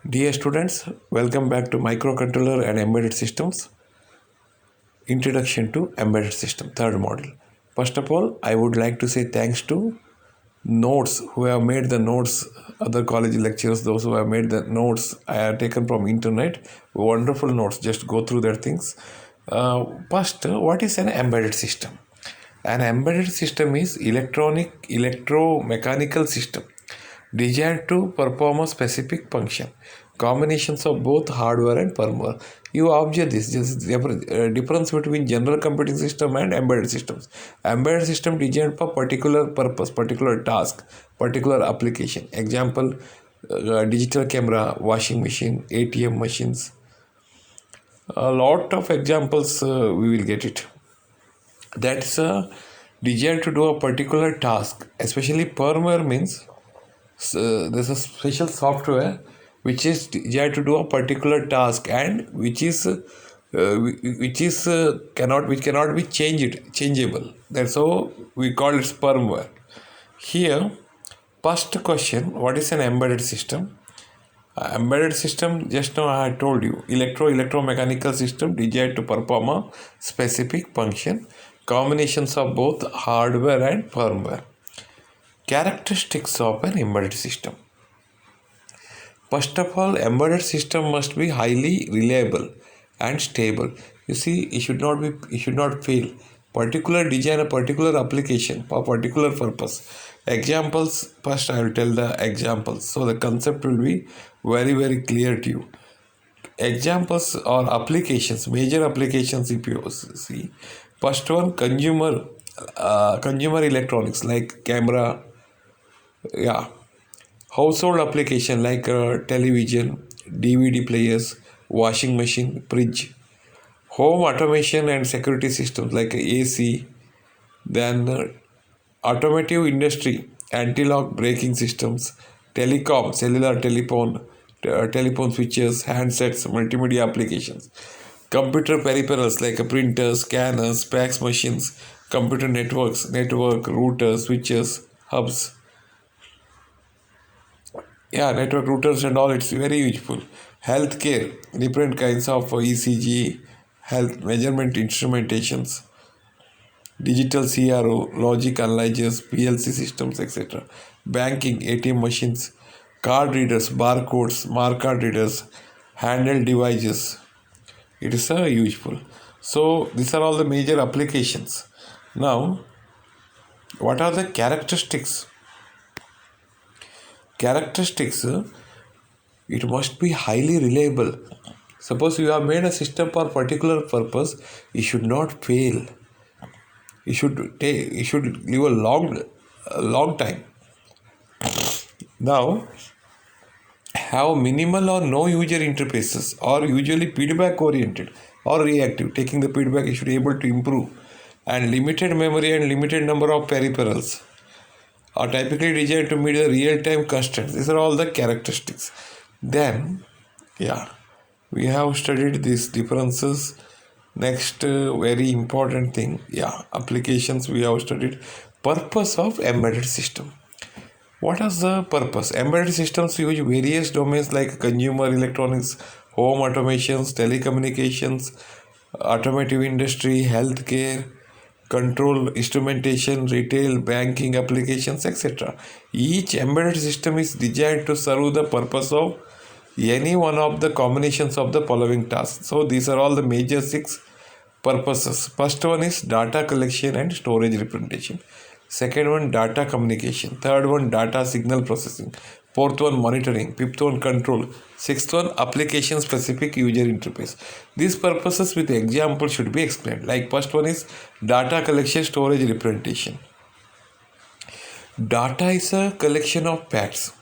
Dear students, welcome back to Microcontroller and Embedded Systems. Introduction to Embedded System, third module. First of all, I would like to say thanks to notes who have made the notes, other college lecturers, those who have made the notes I have taken from internet. Wonderful notes, just go through their things. First, what is an embedded system? An embedded system is electromechanical system designed to perform a specific function. Combinations of both hardware and firmware. You observe this difference between general computing system and embedded systems. Embedded system designed for particular purpose, particular task, particular application. Example, digital camera, washing machine, ATM machines. A lot of examples we will get it. That's designed to do a particular task. Especially firmware means there's a special software which is designed to do a particular task and which cannot be changeable. That's how we call it firmware. Here, first question: what is an embedded system? Embedded system, just now I told you, electromechanical system designed to perform a specific function. Combinations of both hardware and firmware. Characteristics of an embedded system. First of all, embedded system must be highly reliable and stable. You see, it should not fail. Particular design, a particular application for particular purpose. Examples, first I will tell the examples. So the concept will be very clear to you. Examples or applications, major applications if you see. First one, consumer electronics like camera, household application like television, DVD players, washing machine, fridge, home automation and security systems like AC, then automotive industry, anti-lock braking systems, telecom, cellular telephone, telephone switches, handsets, multimedia applications, computer peripherals like printers, scanners, fax machines, computer networks, routers, switches, hubs. Network routers and all, it's very useful. Healthcare, different kinds of ECG, health measurement instrumentations, digital CRO, logic analyzers, PLC systems, etc. Banking, ATM machines, card readers, barcodes, smart card readers, handheld devices. It is useful. So these are all the major applications. Now, what are the characteristics? Characteristics, it must be highly reliable. Suppose you have made a system for a particular purpose, it should not fail. It should live a long time. Now, have minimal or no user interfaces, or usually feedback oriented or reactive. Taking the feedback, you should be able to improve. And limited memory and limited number of peripherals are typically designed to meet the real-time constraints. These are all the characteristics. Then, we have studied these differences. Next, very important thing, applications we have studied. Purpose of embedded system. What is the purpose? Embedded systems use various domains like consumer electronics, home automations, telecommunications, automotive industry, healthcare, control, instrumentation, retail, banking applications, etc. Each embedded system is designed to serve the purpose of any one of the combinations of the following tasks. So these are all the major 6 purposes. First one is data collection and storage representation. Second one, data communication. Third one, data signal processing. Fourth one, monitoring. Fifth one, control. Sixth one, application specific user interface. These purposes with examples should be explained. Like first one is data collection, storage, representation. Data is a collection of facts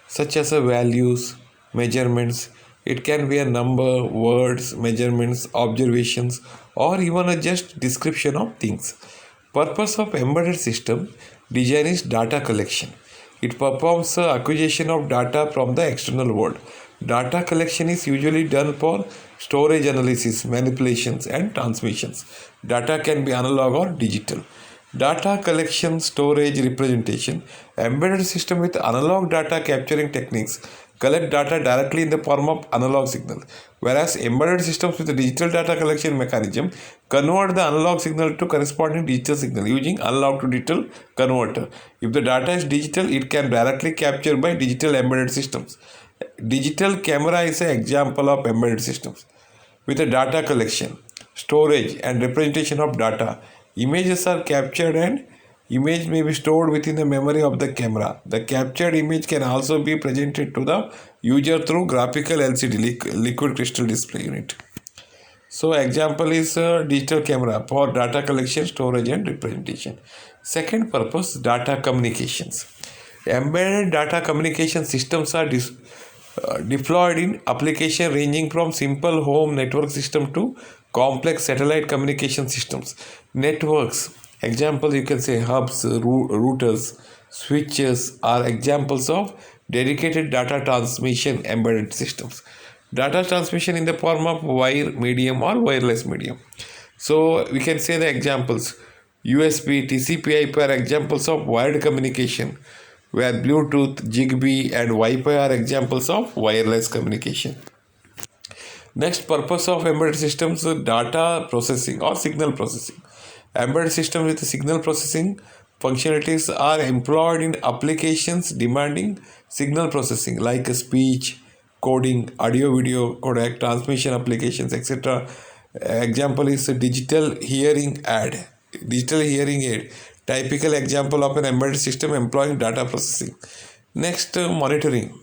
such as values, measurements. It can be a number, words, measurements, observations, or even a just description of things. Purpose of embedded system design is data collection. It performs acquisition of data from the external world. Data collection is usually done for storage analysis, manipulations, and transmissions. Data can be analog or digital. Data collection, storage, representation. Embedded system with analog data capturing techniques collect data directly in the form of analog signal, whereas embedded systems with a digital data collection mechanism convert the analog signal to corresponding digital signal using analog to digital converter. If the data is digital, it can directly captured by digital embedded systems. Digital camera is an example of embedded systems. With a data collection, storage and representation of data, images are captured and image may be stored within the memory of the camera. The captured image can also be presented to the user through graphical LCD liquid crystal display unit. So example is digital camera for data collection, storage and representation. Second purpose, data communications. Embedded data communication systems are deployed in application ranging from simple home network system to complex satellite communication systems. Networks, example you can say hubs, routers, switches are examples of dedicated data transmission embedded systems. Data transmission in the form of wire medium or wireless medium. So we can say the examples. USB, TCP, IP are examples of wired communication, where Bluetooth, Zigbee and Wi-Fi are examples of wireless communication. Next purpose of embedded systems is data processing or signal processing. Embedded systems with signal processing functionalities are employed in applications demanding signal processing like speech, coding, audio video codec, transmission applications, etc. Example is a digital hearing aid, typical example of an embedded system employing data processing. Next, monitoring.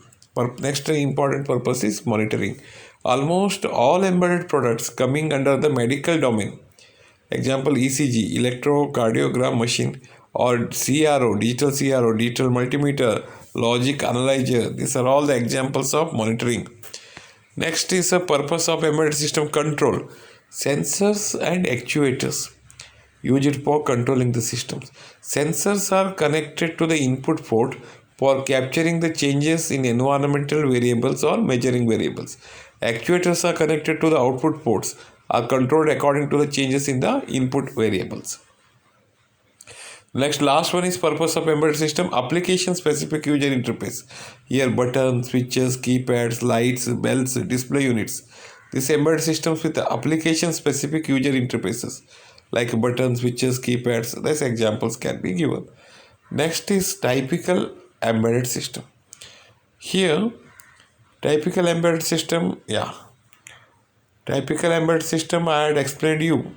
Next important purpose is monitoring. Almost all embedded products coming under the medical domain, example ECG, electrocardiogram machine, or CRO, digital multimeter, logic analyzer. These are all the examples of monitoring. Next is a purpose of embedded system control. Sensors and actuators used for controlling the systems. Sensors are connected to the input port for capturing the changes in environmental variables or measuring variables. Actuators are connected to the output ports, are controlled according to the changes in the input variables. Next, last one is purpose of embedded system, application specific user interface. Here buttons, switches, keypads, lights, bells, display units. These embedded systems with application specific user interfaces like buttons, switches, keypads. These examples can be given. Next is typical embedded system. Here, typical embedded system I had explained you.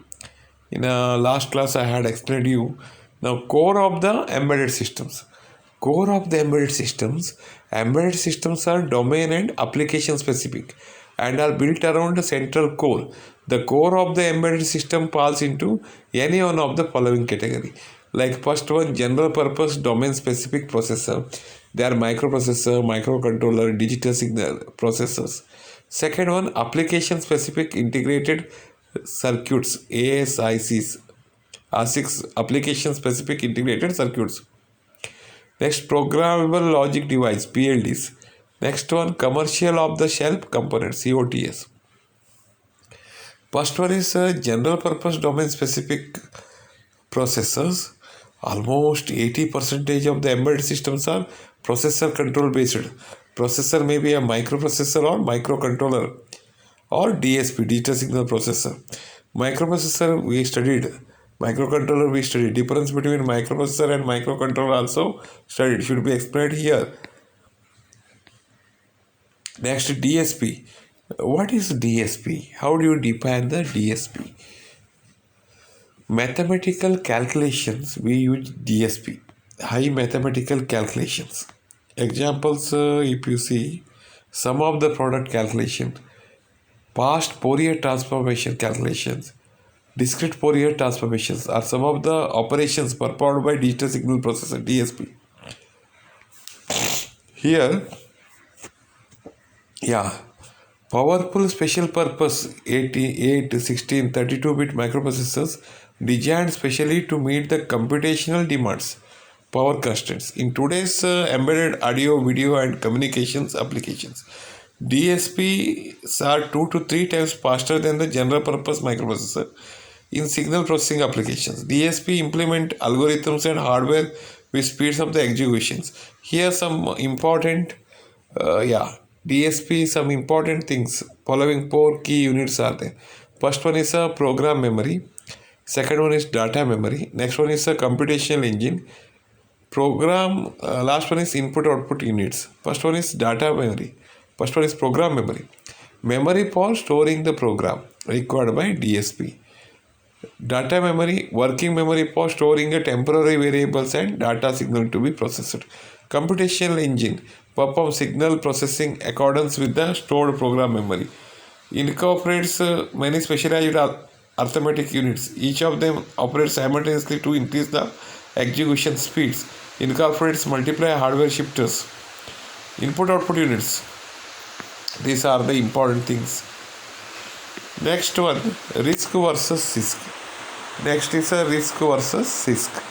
In last class I had explained you. Now core of the embedded systems. Embedded systems are domain and application specific and are built around a central core. The core of the embedded system falls into any one of the following category. Like first one, general purpose domain specific processor. They are microprocessor, microcontroller, digital signal processors. Second one, application specific integrated circuits, ASICs. ASICs, application specific integrated circuits. Next, programmable logic device, PLDs. Next one, commercial off the shelf components, COTS. First one is general purpose domain specific processors. Almost 80% of the embedded systems are processor control based. Processor may be a microprocessor or microcontroller or DSP, digital signal processor. Microprocessor we studied. Microcontroller we studied. Difference between microprocessor and microcontroller also studied. Should be explained here. Next, DSP. What is DSP? How do you define the DSP? Mathematical calculations, we use DSP. High mathematical calculations. Examples, if you see, sum of the product calculation, past Fourier transformation calculations, discrete Fourier transformations are some of the operations performed by digital signal processor, DSP. Here, powerful special purpose 88, 16, 32-bit microprocessors designed specially to meet the computational demands, power constraints. In today's embedded audio, video and communications applications, DSPs are 2 to 3 times faster than the general purpose microprocessor. In signal processing applications, DSP implement algorithms and hardware which speeds up the executions. Here some important DSP, some important things. Following four key units are there. First one is a program memory. Second one is data memory. Next one is a computational engine. Last one is input output units. First one is data memory. First one is program memory. Memory for storing the program required by DSP. Data memory, working memory for storing a temporary variables and data signal to be processed. Computational engine performs signal processing accordance with the stored program memory. Incorporates many specialized arithmetic units. Each of them operates simultaneously to increase the execution speeds. Incorporates multiply hardware shifters. Input output units. These are the important things. Next one, RISC versus CISC. Next is a RISC versus CISC.